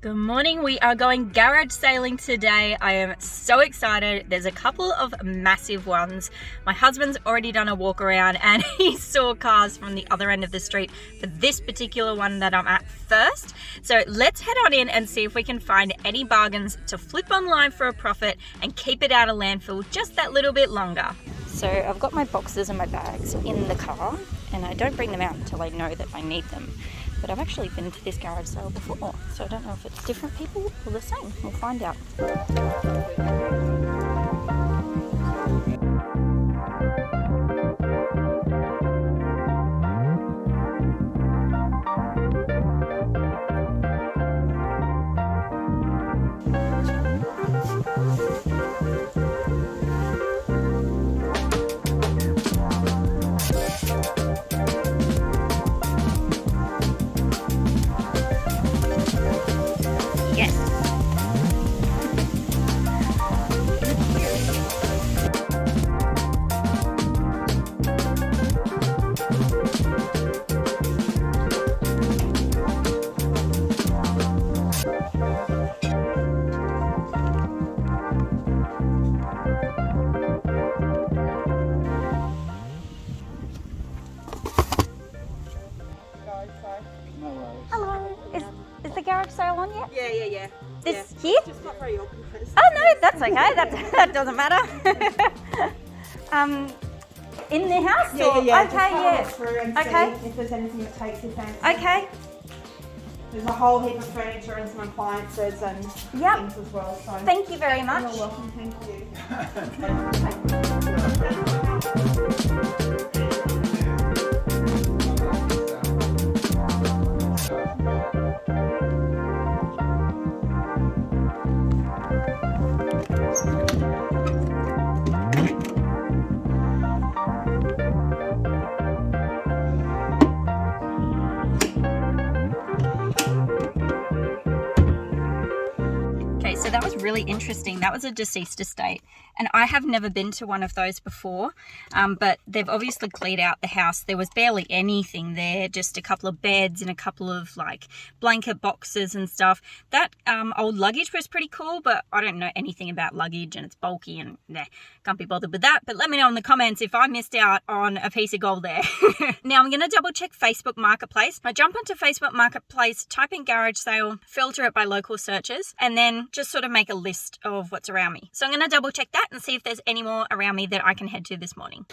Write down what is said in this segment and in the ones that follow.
Good morning, we are going garage sailing today. I am so excited. There's a couple of massive ones. My husband's already done a walk around and he saw cars from the other end of the street for this particular one that I'm at first. So let's head on in and see if we can find any bargains to flip online for a profit and keep it out of landfill just that little bit longer. So I've got my boxes and my bags in the car and I don't bring them out until I know that I need them. But I've actually been to this garage sale before, so I don't know if it's different people or the same. We'll find out. Hello. Is the garage sale on yet? Yeah. This here? Just not very open. Oh no, that's okay. That doesn't matter. In the house? Yeah. Okay, Just yeah. look through and Okay. see if there's anything that takes your fancy. Okay. There's a whole heap of furniture and some appliances and Yep. things as well. So Thank you very much. You're welcome. Thank you. Okay, so that was really interesting. That was a deceased estate, and I have never been to one of those before, but they've obviously cleared out the house. There was barely anything there, just a couple of beds and a couple of like blanket boxes and stuff. That old luggage was pretty cool, but I don't know anything about luggage and it's bulky and nah, can't be bothered with that. But let me know in the comments if I missed out on a piece of gold there. Now I'm going to double check Facebook Marketplace. I jump onto Facebook Marketplace, type in garage sale, filter it by local searches, and then just sort of make a list of what's around me. So I'm going to double check that and see if there's any more around me that I can head to this morning.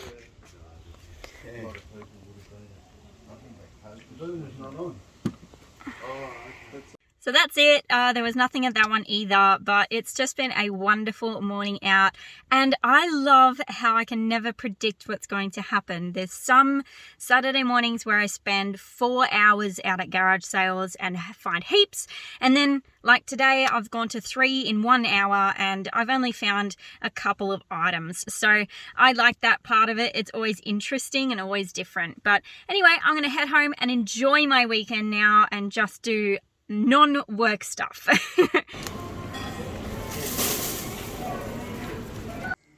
So that's it. There was nothing at that one either, but it's just been a wonderful morning out. And I love how I can never predict what's going to happen. There's some Saturday mornings where I spend 4 hours out at garage sales and find heaps. And then like today, I've gone to 3 in 1 hour and I've only found a couple of items. So I like that part of it. It's always interesting and always different. But anyway, I'm going to head home and enjoy my weekend now and just do non-work stuff.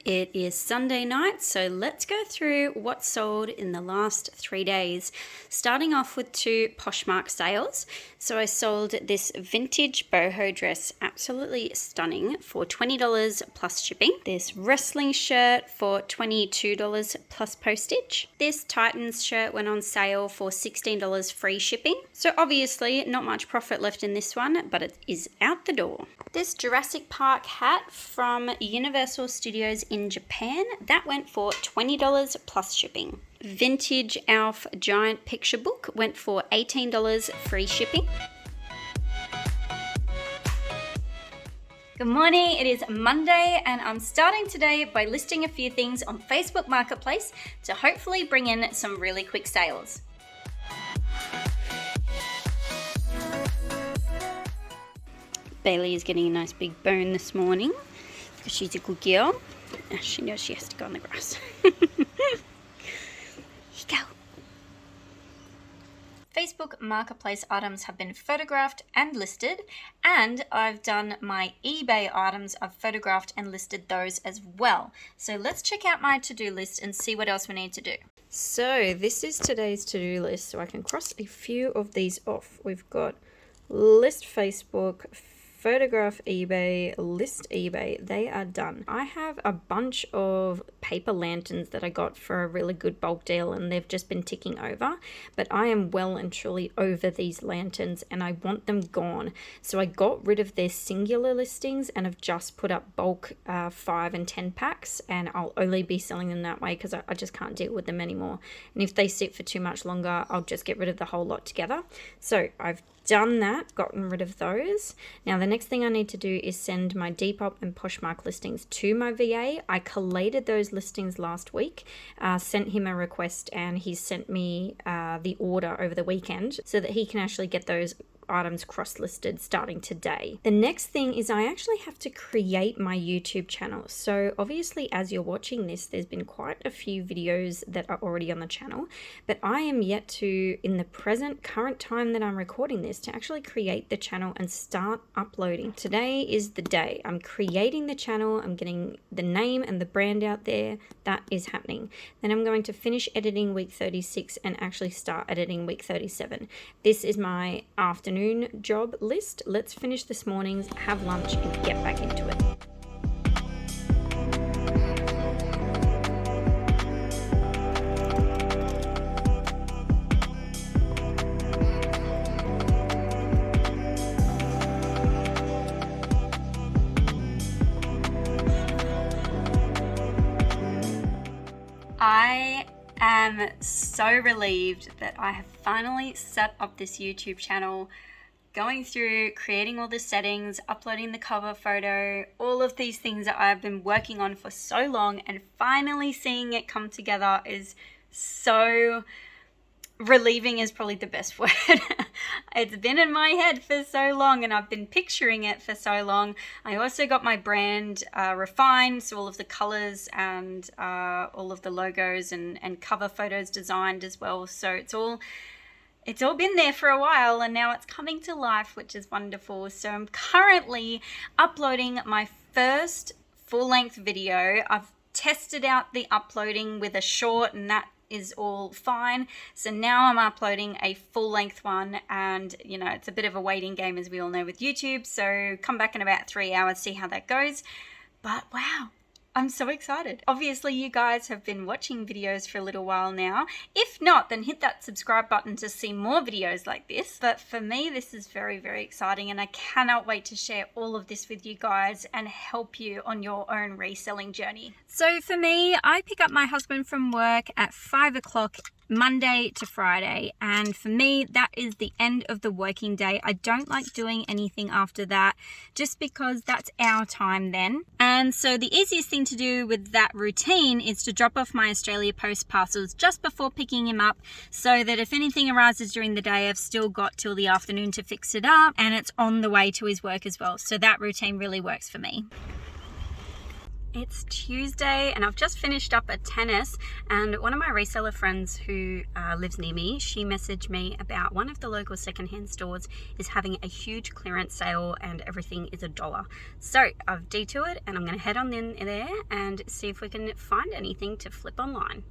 It is Sunday night, so let's go through what's sold in the last 3 days. Starting off with 2 Poshmark sales. So I sold this vintage boho dress, absolutely stunning, for $20 plus shipping. This Reselling shirt for $22 plus postage. This Titans shirt went on sale for $16 free shipping. So obviously not much profit left in this one, but it is out the door. This Jurassic Park hat from Universal Studios in Japan, that went for $20 plus shipping. Vintage Alf giant picture book went for $18 free shipping. Good morning, it is Monday and I'm starting today by listing a few things on Facebook Marketplace to hopefully bring in some really quick sales. Bailey is getting a nice big bone this morning because she's a good girl. She knows she has to go on the grass. Here you go. Facebook Marketplace items have been photographed and listed, and I've done my eBay items. I've photographed and listed those as well. So let's check out my to-do list and see what else we need to do. So this is today's to-do list, so I can cross a few of these off. We've got list Facebook, photograph eBay, list eBay. They are done. I have a bunch of paper lanterns that I got for a really good bulk deal, and they've just been ticking over, but I am well and truly over these lanterns and I want them gone. So I got rid of their singular listings and have just put up bulk 5 and 10 packs, and I'll only be selling them that way because I just can't deal with them anymore. And if they sit for too much longer, I'll just get rid of the whole lot together. So I've done that, gotten rid of those. Now the next thing I need to do is send my Depop and Poshmark listings to my VA. I collated those listings last week, sent him a request, and he sent me the order over the weekend so that he can actually get those items cross-listed starting today. The next thing is I actually have to create my YouTube channel. So obviously as you're watching this, there's been quite a few videos that are already on the channel, but I am yet to, in the current time that I'm recording this, to actually create the channel and start uploading. Today is the day. I'm creating the channel, I'm getting the name and the brand out there. That is happening. Then I'm going to finish editing week 36 and actually start editing week 37. This is my afternoon job list. Let's finish this morning's, have lunch, and get back into it. I am so relieved that I have finally set up this YouTube channel, going through, creating all the settings, uploading the cover photo, all of these things that I've been working on for so long, and finally seeing it come together is so relieving, is probably the best word. It's been in my head for so long and I've been picturing it for so long. I also got my brand refined, so all of the colors and all of the logos and cover photos designed as well. So it's all been there for a while and now it's coming to life, which is wonderful. So I'm currently uploading my first full-length video. I've tested out the uploading with a short and that is all fine. So now I'm uploading a full-length one, and you know, it's a bit of a waiting game as we all know with YouTube. So come back in about 3 hours, see how that goes. But wow, I'm so excited. Obviously, you guys have been watching videos for a little while now. If not, then hit that subscribe button to see more videos like this. But for me, this is very, very exciting, and I cannot wait to share all of this with you guys and help you on your own reselling journey. So for me, I pick up my husband from work at 5 o'clock Monday to Friday, and for me that is the end of the working day. I don't like doing anything after that just because that's our time then. And so the easiest thing to do with that routine is to drop off my Australia Post parcels just before picking him up, so that if anything arises during the day, I've still got till the afternoon to fix it up and it's on the way to his work as well. So that routine really works for me. It's Tuesday and I've just finished up at tennis, and one of my reseller friends who lives near me, she messaged me about one of the local secondhand stores is having a huge clearance sale and everything is $1. So I've detoured and I'm going to head on in there and see if we can find anything to flip online.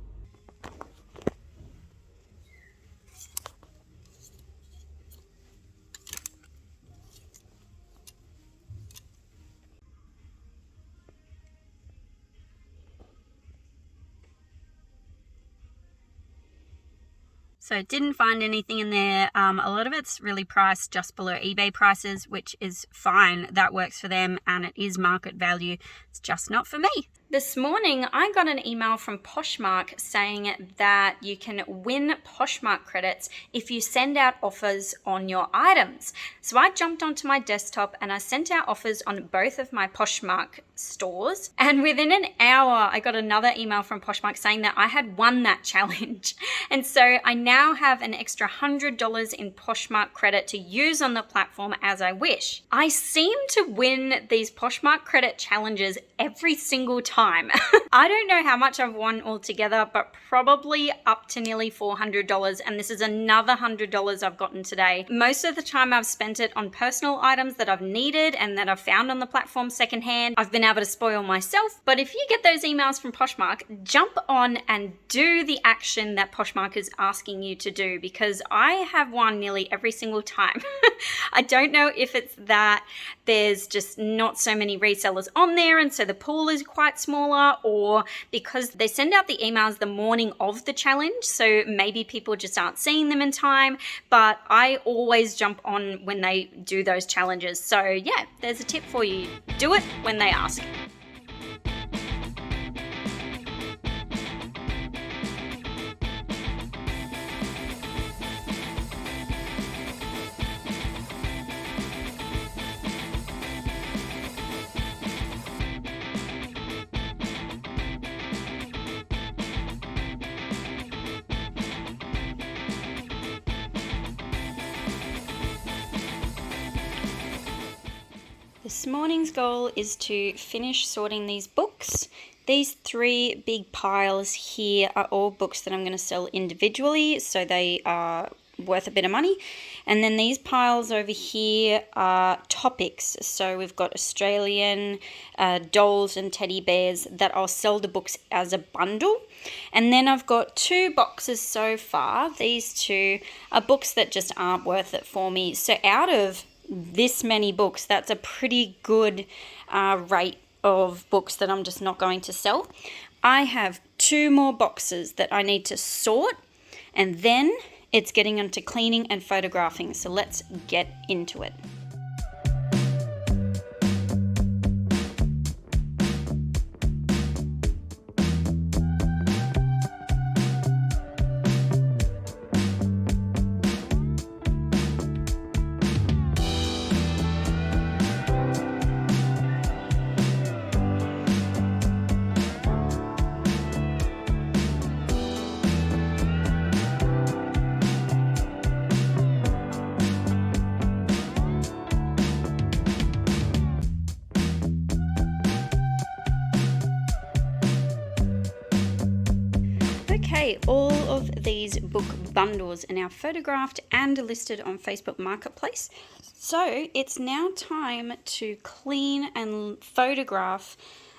So didn't find anything in there. A lot of it's really priced just below eBay prices, which is fine. That works for them and it is market value. It's just not for me. This morning, I got an email from Poshmark saying that you can win Poshmark credits if you send out offers on your items. So I jumped onto my desktop and I sent out offers on both of my Poshmark stores. And within an hour, I got another email from Poshmark saying that I had won that challenge. And so I now have an extra $100 in Poshmark credit to use on the platform as I wish. I seem to win these Poshmark credit challenges every single time time. I don't know how much I've won altogether, but probably up to nearly $400, and this is another $100 I've gotten today. Most of the time I've spent it on personal items that I've needed and that I've found on the platform secondhand. I've been able to spoil myself, but if you get those emails from Poshmark, jump on and do the action that Poshmark is asking you to do, because I have won nearly every single time. I don't know if it's that there's just not so many resellers on there and so the pool is quite smaller, or because they send out the emails the morning of the challenge, so maybe people just aren't seeing them in time, but I always jump on when they do those challenges. So yeah, there's a tip for you. Do it when they ask. This morning's goal is to finish sorting these books. These 3 big piles here are all books that I'm going to sell individually, so they are worth a bit of money. And then these piles over here are topics. So we've got Australian dolls and teddy bears that I'll sell the books as a bundle. And then I've got 2 boxes so far. These 2 are books that just aren't worth it for me. So out of this many books, that's a pretty good rate of books that I'm just not going to sell. I have 2 more boxes that I need to sort, and then it's getting into cleaning and photographing. So let's get into it. Okay, all of these book bundles are now photographed and listed on Facebook Marketplace. So it's now time to clean and photograph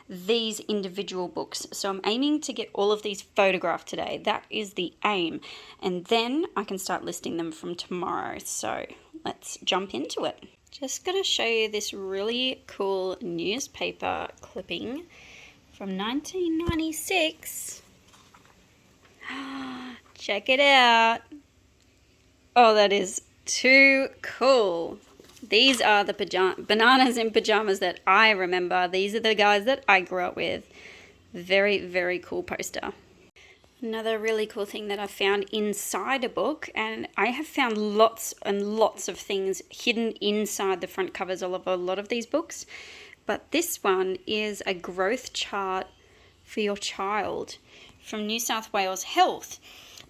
these individual books. So I'm aiming to get all of these photographed today. That is the aim. And then I can start listing them from tomorrow. So let's jump into it. Just going to show you this really cool newspaper clipping from 1996. Check it out. Oh, that is too cool. These are the bananas in pajamas that I remember. These are the guys that I grew up with. Very, very cool poster. Another really cool thing that I found inside a book, and I have found lots and lots of things hidden inside the front covers of a lot of these books, but this one is a growth chart for your child from New South Wales Health.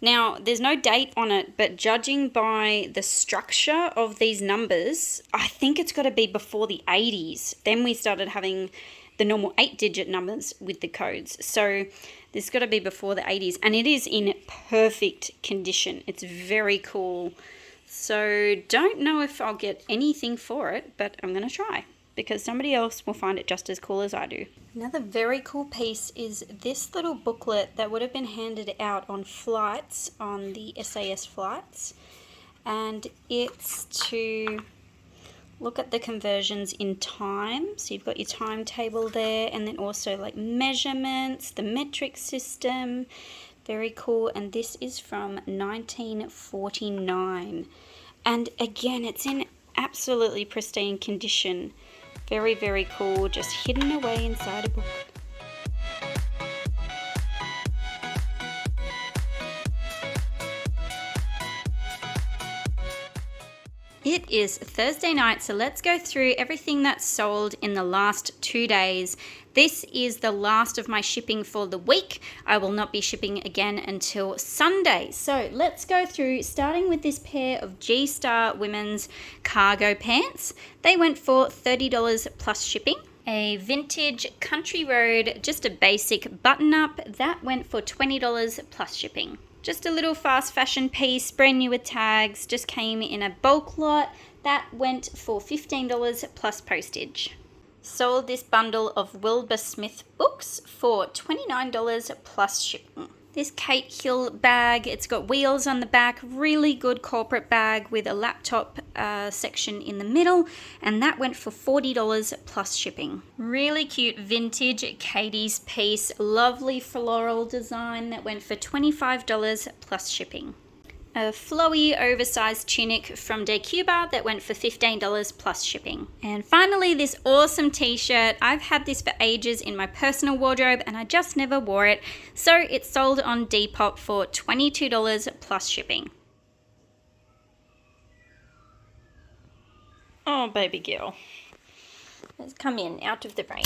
Now, there's no date on it, but judging by the structure of these numbers, I think it's got to be before the 80s. Then we started having the normal 8-digit numbers with the codes. So this got to be before the 80s, and it is in perfect condition. It's very cool. So don't know if I'll get anything for it, but I'm going to try, because somebody else will find it just as cool as I do. Another very cool piece is this little booklet that would have been handed out on flights, on the SAS flights. And it's to look at the conversions in time. So you've got your timetable there, and then also like measurements, the metric system. Very cool. And this is from 1949. And again, it's in absolutely pristine condition. Very, very cool, just hidden away inside a book. It is Thursday night, so let's go through everything that's sold in the last 2 days. This is the last of my shipping for the week. I will not be shipping again until Sunday. So let's go through, starting with this pair of G-Star women's cargo pants. They went for $30 plus shipping. A vintage Country Road, just a basic button-up, that went for $20 plus shipping. Just a little fast fashion piece, brand new with tags, just came in a bulk lot. That went for $15 plus postage. Sold this bundle of Wilbur Smith books for $29 plus shipping. This Kate Hill bag, it's got wheels on the back, really good corporate bag with a laptop section in the middle, and that went for $40 plus shipping. Really cute vintage Katie's piece, lovely floral design, that went for $25 plus shipping. A flowy oversized tunic from De Cuba that went for $15 plus shipping. And finally, this awesome t-shirt. I've had this for ages in my personal wardrobe and I just never wore it. So it sold on Depop for $22 plus shipping. Oh, baby girl. Let's come in out of the rain.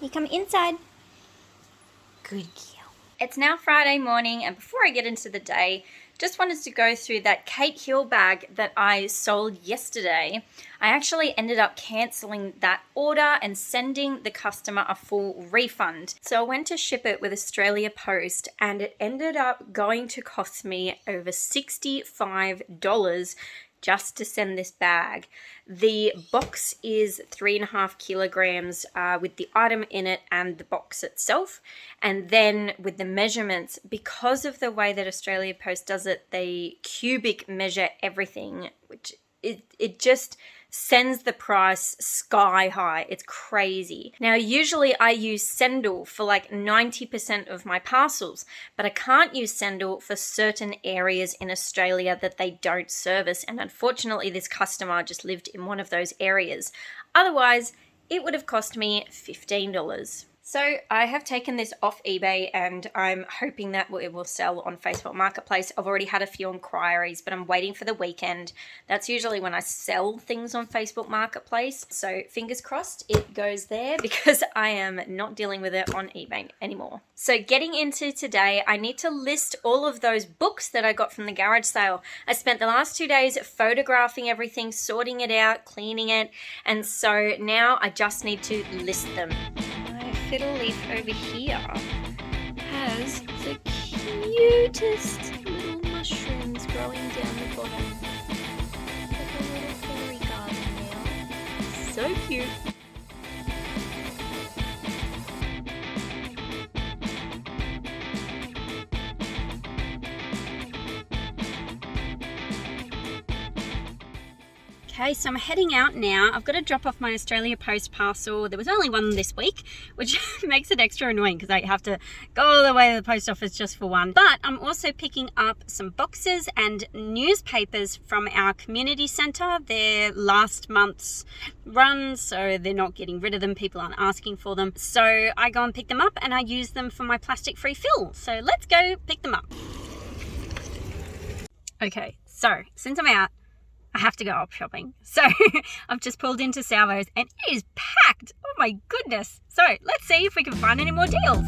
You come inside. Good girl. It's now Friday morning, and before I get into the day, just wanted to go through that Kate Hill bag that I sold yesterday. I actually ended up cancelling that order and sending the customer a full refund. So I went to ship it with Australia Post, and it ended up going to cost me over $65 just to send this bag. The box is 3.5 kilograms with the item in it and the box itself. And then with the measurements, because of the way that Australia Post does it, they cubic measure everything, which it just sends the price sky high. It's crazy. Now, usually I use Sendle for like 90% of my parcels, but I can't use Sendle for certain areas in Australia that they don't service. And unfortunately, this customer just lived in one of those areas. Otherwise, it would have cost me $15. So I have taken this off eBay and I'm hoping that it will sell on Facebook Marketplace. I've already had a few inquiries, but I'm waiting for the weekend. That's usually when I sell things on Facebook Marketplace. So fingers crossed it goes there because I am not dealing with it on eBay anymore. So getting into today, I need to list all of those books that I got from the garage sale. I spent the last 2 days photographing everything, sorting it out, cleaning it. And so now I just need to list them. Fiddle leaf over here has the cutest little mushrooms growing down the bottom. Like a little fairy garden now. So cute. Okay, so I'm heading out now. I've got to drop off my Australia Post parcel. There was only one this week, which makes it extra annoying because I have to go all the way to the post office just for one. But I'm also picking up some boxes and newspapers from our community centre. They're last month's run, so they're not getting rid of them. People aren't asking for them. So I go and pick them up and I use them for my plastic-free fill. So let's go pick them up. Okay, so since I'm out, I have to go up shopping. So I've just pulled into Salvo's and it is packed. Oh my goodness. So let's see if we can find any more deals.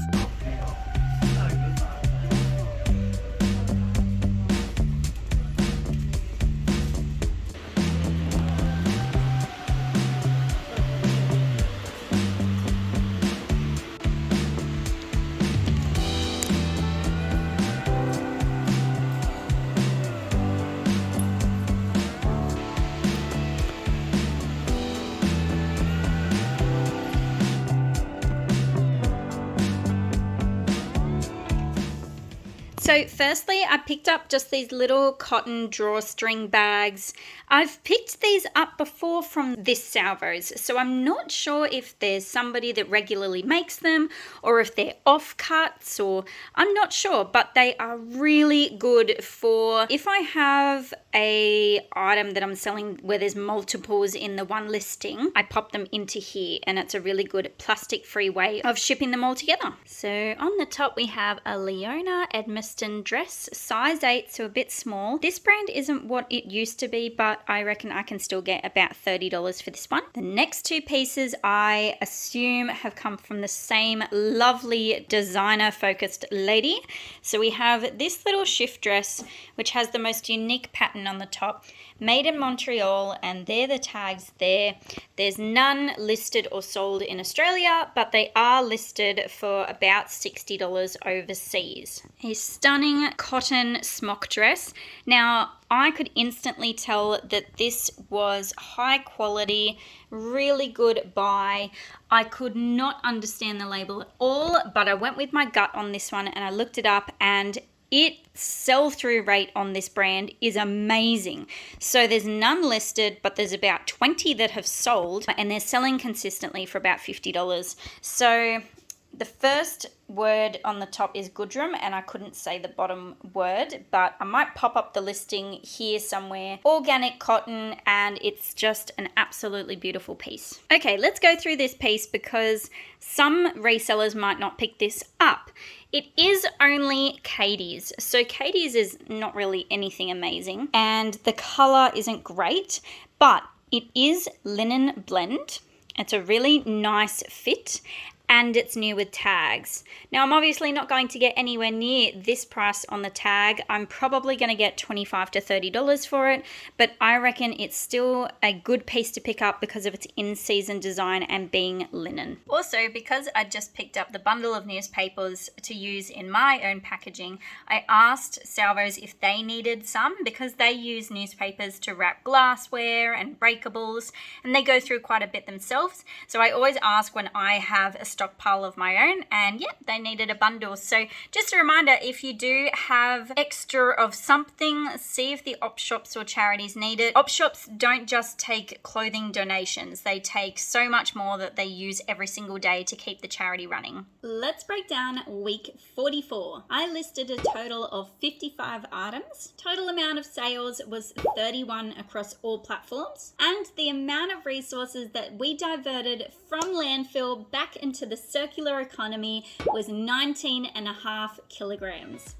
So firstly, I picked up just these little cotton drawstring bags. I've picked these up before from this Salvo's, so I'm not sure if there's somebody that regularly makes them or if they're offcuts, or I'm not sure, but they are really good for if I have a item that I'm selling where there's multiples in the one listing, I pop them into here and it's a really good plastic-free way of shipping them all together. So on the top we have a Leona Edmundston dress, size 8, so a bit small. This brand isn't what it used to be, but I reckon I can still get about $30 for this one. The next two pieces I assume have come from the same lovely designer-focused lady. So we have this little shift dress, which has the most unique pattern on the top. made in Montreal, and they're the tags there. There's none listed or sold in Australia, but they are listed for about $60 overseas. A stunning cotton smock dress. Now, I could instantly tell that this was high quality, really good buy. I could not understand the label at all, but I went with my gut on this one and I looked it up, and its sell-through rate on this brand is amazing. So there's none listed, but there's about 20 that have sold, and they're selling consistently for about $50. So the first word on the top is Goodrum, and I couldn't say the bottom word, but I might pop up the listing here somewhere. Organic cotton, and it's just an absolutely beautiful piece. Okay, let's go through this piece because some resellers might not pick this up. It is only Katie's, so Katie's is not really anything amazing, and the color isn't great, but it is linen blend. It's a really nice fit, and it's new with tags. Now, I'm obviously not going to get anywhere near this price on the tag. I'm probably going to get $25 to $30 for it, but I reckon it's still a good piece to pick up because of its in-season design and being linen. Also, because I just picked up the bundle of newspapers to use in my own packaging, I asked Salvos if they needed some because they use newspapers to wrap glassware and breakables, and they go through quite a bit themselves. So I always ask when I have a stockpile of my own, and yeah, they needed a bundle. So just a reminder, if you do have extra of something, see if the op shops or charities need it. Op shops don't just take clothing donations, they take so much more that they use every single day to keep the charity running. Let's break down week 44. I listed a total of 55 items. Total amount of sales was 31 across all platforms, and the amount of resources that we diverted from landfill back into the circular economy was 19.5 kilograms.